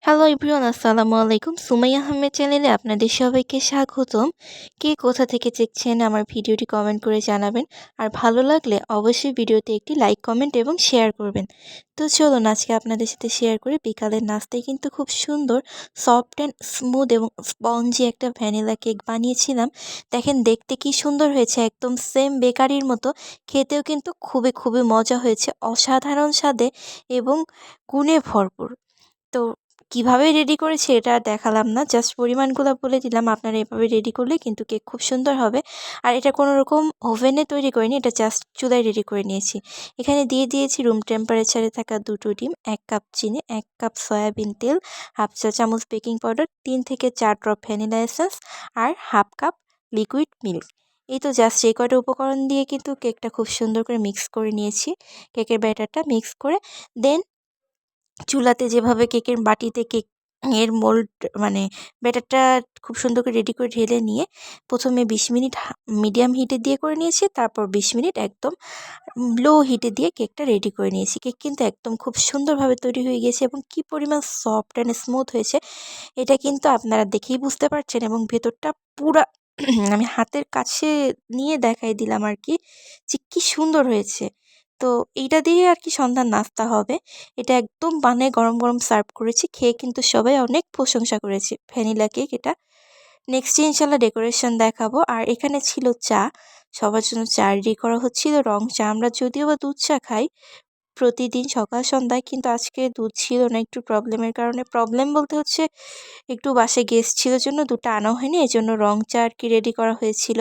Hello everyone, আসসালামু আলাইকুম। সুমাইয়া আহমেদ চ্যানেলে আপনাদের সবাইকে স্বাগতম। কে কোথা থেকে দেখছেন আমার ভিডিওটি কমেন্ট করে জানাবেন। আর ভালো লাগলে অবশ্যই ভিডিওতে একটি লাইক, কমেন্ট এবং শেয়ার করবেন। তো চলুন আজকে আপনাদের সাথে শেয়ার করি বিকালের নাস্তায় কিন্তু খুব সুন্দর সফট অ্যান্ড স্মুথ এবং স্পঞ্জি একটা ভ্যানিলা কেক বানিয়েছিলাম। দেখেন দেখতে কি সুন্দর হয়েছে, একদম সেম বেকারির মতো। খেতেও কিন্তু খুবই খুবই মজা হয়েছে, অসাধারণ স্বাদে এবং গুণে ভরপুর। তো কিভাবে রেডি করেছি এটা আর দেখালাম না। জাস্ট পরিমাণগুলো বলে দিলাম। আপনারা এভাবে রেডি করলে কিন্তু কেক খুব সুন্দর হবে। আর এটা কোনো রকম ওভেনে তৈরি করিনি, এটা জাস্ট চুলায় রেডি করে নিয়েছি। এখানে দিয়ে দিয়েছি রুম টেম্পারেচারে থাকা ২ টো ডিম, ১ কাপ চিনি, ১ কাপ সয়াবিন তেল, হাফ চা চামচ বেকিং পাউডার, ৩ থেকে ৪ ড্রপ ভ্যানিলা এসেন্স আর হাফ কাপ লিকুইড মিল্ক। এই তো জাস্ট এই কয়টা উপকরণ দিয়ে কিন্তু কেকটা খুব সুন্দর করে মিক্স করে নিয়েছি। কেকের ব্যাটারটা মিক্স করে দেন চুলাতে যেভাবে কেকের বাটিতে কেক এর মোল্ড মানে ব্যাটারটা খুব সুন্দর করে রেডি করে ঢেলে নিয়ে প্রথমে ২০ মিনিট মিডিয়াম হিটে দিয়ে করে নিয়েছি, তারপর ২০ মিনিট একদম লো হিটে দিয়ে কেকটা রেডি করে নিয়েছি। কেক কিন্তু একদম খুব সুন্দরভাবে তৈরি হয়ে গিয়েছে এবং কি পরিমাণ সফট অ্যান্ড স্মুথ হয়েছে এটা কিন্তু আপনারা দেখেই বুঝতে পারছেন। এবং ভেতরটা পুরা আমি হাতের কাছে নিয়ে দেখাই দিলাম আর কি, যে কি সুন্দর হয়েছে। তো এইটা দিয়ে আর কি সন্ধ্যার নাস্তা হবে। এটা একদম বানায় গরম গরম সার্ভ করেছি, খেয়ে কিন্তু সবাই অনেক প্রশংসা করেছে। ভ্যানিলা কেক এটা। নেক্সট ডে ইনশাল্লাহ ডেকোরেশন দেখাবো। আর এখানে ছিল চা, সবার জন্য চা রেডি করা হচ্ছিল, রং চা। আমরা যদিও বা দুধ চা খাই প্রতিদিন সকাল সন্ধ্যায়, কিন্তু আজকে দুধ ছিল না একটু প্রবলেমের কারণে। প্রবলেম বলতে হচ্ছে একটু বাসায় গেস্ট ছিল জন্য দুধটা আনা হয়নি, এজন্য রং চা আর কি রেডি করা হয়েছিল।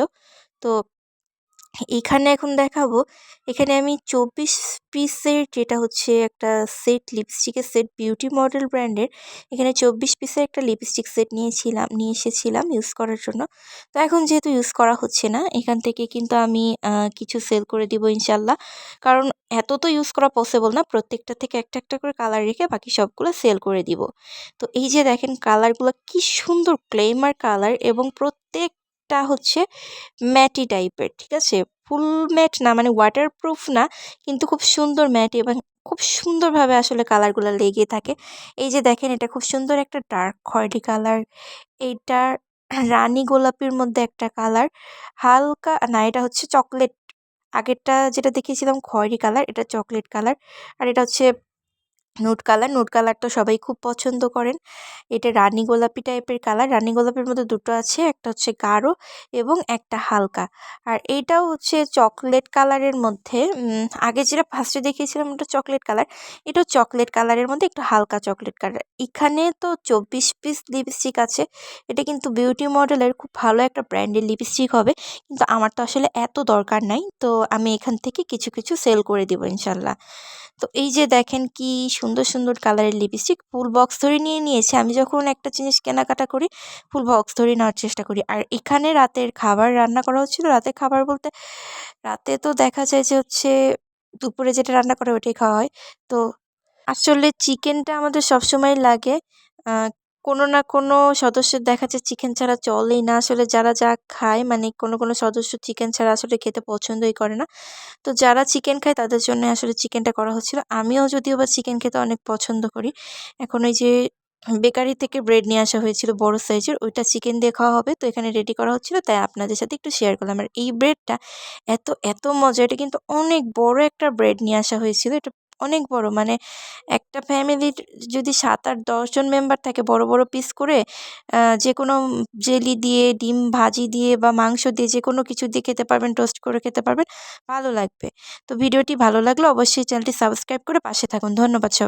তো এখানে এখন দেখাবো, এখানে আমি ২৪ পিসের যেটা হচ্ছে একটা সেট, লিপস্টিকের সেট, বিউটি মডেল ব্র্যান্ডের। এখানে ২৪ পিসের একটা লিপস্টিক সেট নিয়ে এসেছিলাম ইউজ করার জন্য। তো এখন যেহেতু ইউজ করা হচ্ছে না, এখান থেকে কিন্তু আমি কিছু সেল করে দিব ইনশাল্লাহ। কারণ এত তো ইউজ করা পসিবল না, প্রত্যেকটা থেকে একটা একটা করে কালার রেখে বাকি সবগুলো সেল করে দিব। তো এই যে দেখেন কালারগুলো কি সুন্দর গ্লেমার কালার, এবং প্রত্যেকটা হচ্ছে ম্যাটি টাইপের, ঠিক আছে? ফুল ম্যাট না, মানে ওয়াটারপ্রুফ না, কিন্তু খুব সুন্দর ম্যাট এবং খুব সুন্দরভাবে আসলে কালারগুলো লেগে থাকে। এই যে দেখেন এটা খুব সুন্দর একটা ডার্ক খয়েরি কালার, এইটা রানী গোলাপির মধ্যে একটা কালার, হালকা না এটা হচ্ছে চকলেট, আগেরটা যেটা দেখিয়েছিলাম খয়েরি কালার, এটা চকলেট কালার। আর এটা হচ্ছে নুড কালার। নুড কালার তো সবাই খুব পছন্দ করেন। এটা রানী গোলাপি টাইপের কালার। রানী গোলাপির মধ্যে দুটো আছে, একটা হচ্ছে গাঢ় এবং একটা হালকা। আর এইটাও হচ্ছে চকলেট কালারের মধ্যে। আগে যেটা ফার্স্টে দেখিয়েছিলাম ওটা চকলেট কালার, এটাও চকলেট কালারের মধ্যে একটু হালকা চকলেট কালার। এখানে তো ২৪ পিস লিপস্টিক আছে। এটা কিন্তু বিউটি মডেলের খুব ভালো একটা ব্র্যান্ডের লিপস্টিক হবে, কিন্তু আমার তো আসলে এত দরকার নাই। তো আমি এখান থেকে কিছু কিছু সেল করে দিব ইনশাল্লাহ। তো এই যে দেখেন কি সুন্দর সুন্দর কালারের লিপস্টিক, ফুল বক্স ধরে নিয়ে নিয়েছি। আমি যখন একটা জিনিস কেনাকাটা করি ফুল বক্স ধরে নেওয়ার চেষ্টা করি। আর এখানে রাতের খাবার রান্না করা হচ্ছিল। রাতের খাবার বলতে রাতে তো দেখা যায় যে হচ্ছে দুপুরে যেটা রান্না করে ওটাই খাওয়া হয়। তো আসলে চিকেনটা আমাদের সবসময় লাগে। আ কোনো না কোনো সদস্যের দেখা যায় চিকেন ছাড়া চলেই না। আসলে যারা যা খায়, মানে কোনো সদস্য চিকেন ছাড়া আসলে খেতে পছন্দই করে না। তো যারা চিকেন খায় তাদের জন্য আসলে চিকেনটা করা হচ্ছিল। আমিও যদিও বা চিকেন খেতে অনেক পছন্দ করি। এখন ওই যে বেকারি থেকে ব্রেড নিয়ে আসা হয়েছিল বড় সাইজের, ওইটা চিকেন দিয়ে খাওয়া হবে। তো এখানে রেডি করা হচ্ছিল, তাই আপনাদের সাথে একটু শেয়ার করলাম। আর এই ব্রেডটা এত মজা! এটা কিন্তু অনেক বড় একটা ব্রেড নিয়ে আসা হয়েছিল। এটা অনেক বড়, মানে একটা ফ্যামিলির যদি ৭-৮-১০ জন মেম্বার থাকে, বড় বড় পিস করে যেকোনো জেলি দিয়ে, ডিম ভাজি দিয়ে বা মাংস দিয়ে যেকোনো কিছু দিয়ে খেতে পারবেন, টোস্ট করে খেতে পারবেন, ভালো লাগবে। তো ভিডিওটি ভালো লাগলে অবশ্যই চ্যানেলটি সাবস্ক্রাইব করে পাশে থাকুন। ধন্যবাদ সবাই।